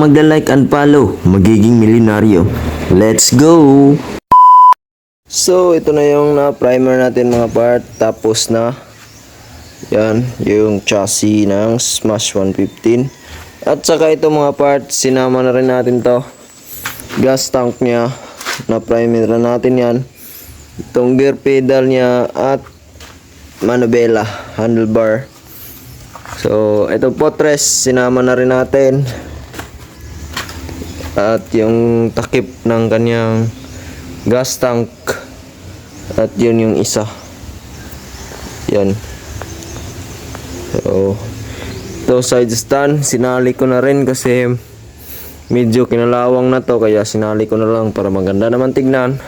magda-like and follow, magiging milyonaryo. Let's go! So, ito na yung na-primer natin mga part. Tapos na. Yan, yung chassis ng Smash 115. At saka ito mga part, sinama na rin natin to. Gas tank niya. Na-primer na natin yan. Itong gear pedal niya at manubela, handlebar. So, ito potres, sinama na rin natin. At yung takip ng kanyang gas tank. At yun yung isa. Yan. So, ito side stand, sinali ko na rin kasi medyo kinalawang na to. Kaya sinali ko na lang para maganda naman tignan.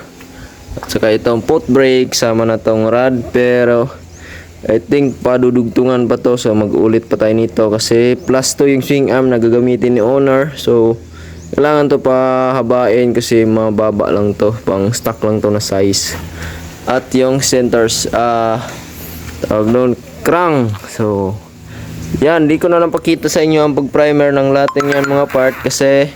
At saka itong foot brake, sama na tong rod. Pero I think padudugtungan pa to. So mag-ulit pa tayo nito. Kasi plus 2 yung swing arm na gagamitin ni owner. So kailangan to pahabain kasi mababa lang to. Pang stock lang to na size. At yung centers, tawag doon, crank. So yan, di ko na lang pakita sa inyo ang pag-primer ng latin yan mga part. Kasi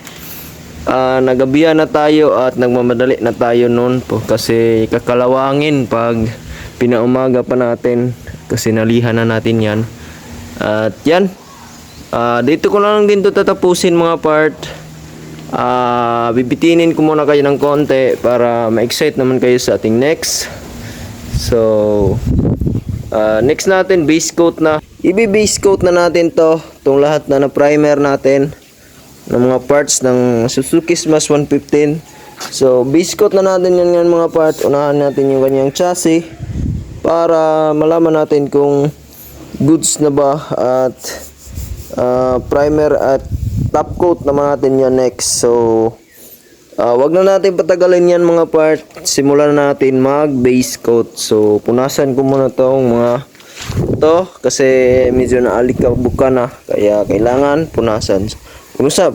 nagabihan na tayo at nagmamadali na tayo noon po. Kasi kakalawangin pag pinaumaga pa natin. Kasi nalihan na natin yan. At yan, dito ko lang din to tatapusin mga part. Bibitinin ko muna kayo ng konti para ma-excite naman kayo sa ating next. So next natin base coat na. I-base coat na natin to, itong lahat na na-primer natin ng mga parts ng Suzuki Smash 115. So base coat na natin yan mga part. Unahan natin yung kanyang chassis para malaman natin kung goods na ba. At primer at top coat naman natin yan next. So wag na natin patagalin yan mga part. Simulan na natin mag base coat. So punasan ko muna tong mga to kasi medyo naalikabok na, kaya kailangan punasan.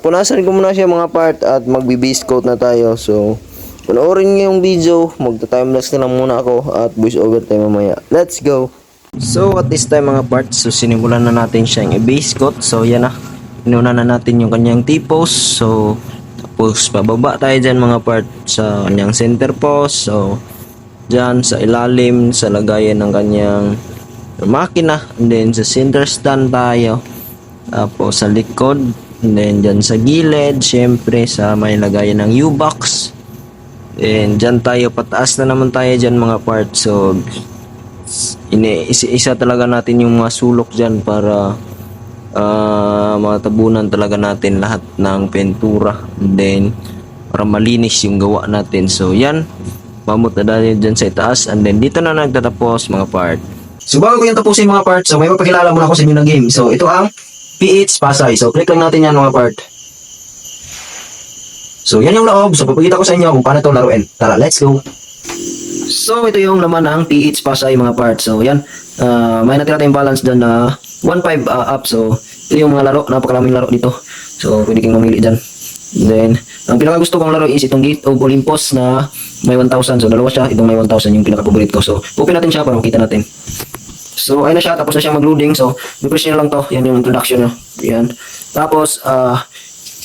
Punasan ko muna siya mga part at magbi-base coat na tayo. So panoorin niyo yung video, magta-timelapse na lang muna ako at voice over tayo mamaya. Let's go! So at this time mga parts, so sinimulan na natin siyang i-base coat. So yan na, inuna na natin yung kanyang T-post. So tapos pababa tayo dyan mga part sa kanyang center post. So dyan sa ilalim, sa lagayan ng kanyang makina. And then sa center stand tayo. Tapos sa likod. And then dyan sa gilid, syempre sa may lagayan ng U-box. And dyan tayo, pataas na naman tayo dyan mga parts. So isa talaga natin yung mga sulok dyan para matabunan talaga natin lahat ng pentura. And then para malinis yung gawa natin. So yan, mamut na dahil dyan sa itaas. And then dito na nagtatapos mga part. So bago ko yung tapusin mga part, so may mapakilala muna ako sa inyo ng game. So ito ang PH Pasay. So click lang natin yan mga part. So yan yung loob. So papakita ko sa inyo kung paano ito laruin. Tara, let's go. So ito yung laman ng PH Pasay mga part. So yan, may natira tayong balance dyan na 1.5 up. So ito yung mga laro, napakaraming laro dito. So pwede kang mamili dyan. Then ang pinaka gusto kong laro is itong Gate of Olympus na may 1,000. So dalawa siya, itong may 1,000 yung pinaka paborito ko. So open natin siya para makita natin. So ayun na siya, tapos na siyang mag-loading. So i-press nyo lang to, yan yung introduction nyo. Yan. Tapos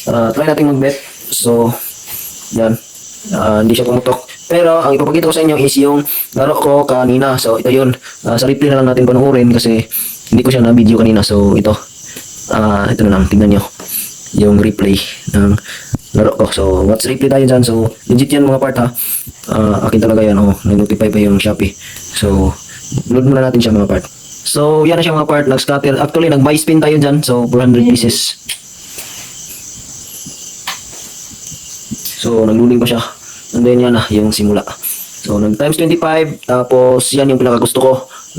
try natin mag-bet. So yan, hindi siya pumutok. Pero ang ipapakita ko sa inyo is yung laro ko kanina. So ito yun, sa replay na lang natin panoorin kasi hindi ko siya na video kanina. So ito na lang, tingnan nyo yung replay ng laro ko. So watch replay tayo dyan. So legit yan mga part ha. Akin talaga yan. Nag-notify pa yung Shopee. So load muna natin siya mga part. So yan na siya mga part. Nag-scatter. Actually nag-buy spin tayo dyan. So 400 pieces. So nag-loading pa siya. And then yan na yung simula. So nag times 25. Tapos yan yung pinaka gusto ko.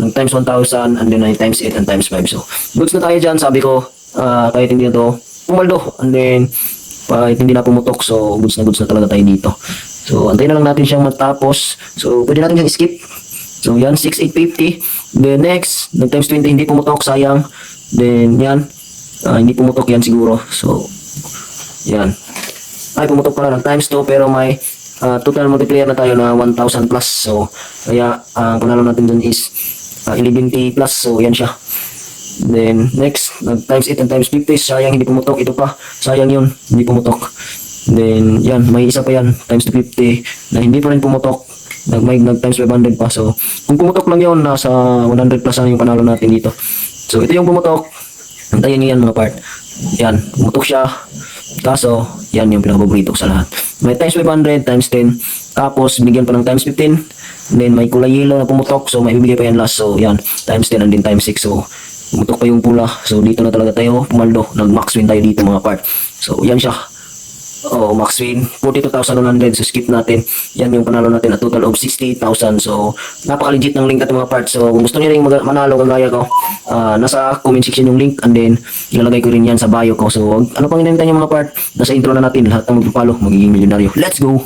Nag times 1,000. And then times 8 and times 5. So goods na tayo dyan. Sabi ko kahit hindi na to pumaldo. And then kahit hindi na pumutok. So goods na talaga tayo dito. So antayin na lang natin siyang matapos. So pwede natin siyang skip. So yan, 6,850. Then next, nag times 20, hindi pumutok, sayang. Then yan, hindi pumutok yan siguro. So, yan. Ay, pumutok pala ng times 2, pero may total multiplier na tayo na 1,000 plus. So, kaya, panalo natin dun is 11T plus. So, yan siya. Then, next, times 8 and times 50. Sayang, hindi pumutok. Ito pa. Sayang yun. Hindi pumutok. Then, yan. May isa pa yan. Times 250 na hindi pa rin pumutok. Nag times 500 pa. So, kung pumutok lang yun, nasa 100 plus na yung panalo natin dito. So, ito yung pumutok. Antayin nyo yan mga part. Yan. Pumutok siya. Kaso, yan yung pinakapaborito ko sa lahat. May times 500, times 10. Tapos, binigyan pa ng times 15. Then, may kulay yellow na pumutok. So, may bibigay pa yan last. So, yan. Times 10 and then times 6. So, pumutok pa yung pula. So, dito na talaga tayo pumaldo. Nag-max win tayo dito mga part. So, yan siya. Oh, max win. 42,100. So, skip natin. Yan yung panalo natin. A total of 68,000. So, napaka-legit ng link at mga part. So, kung gusto niyo rin manalo kagaya ko, nasa comment section yung link. And then, ilalagay ko rin yan sa bio ko. So, ano pang hinahintay niyo mga part? Nasa intro na natin. Lahat ng mag-follow, magiging milyonaryo. Let's go!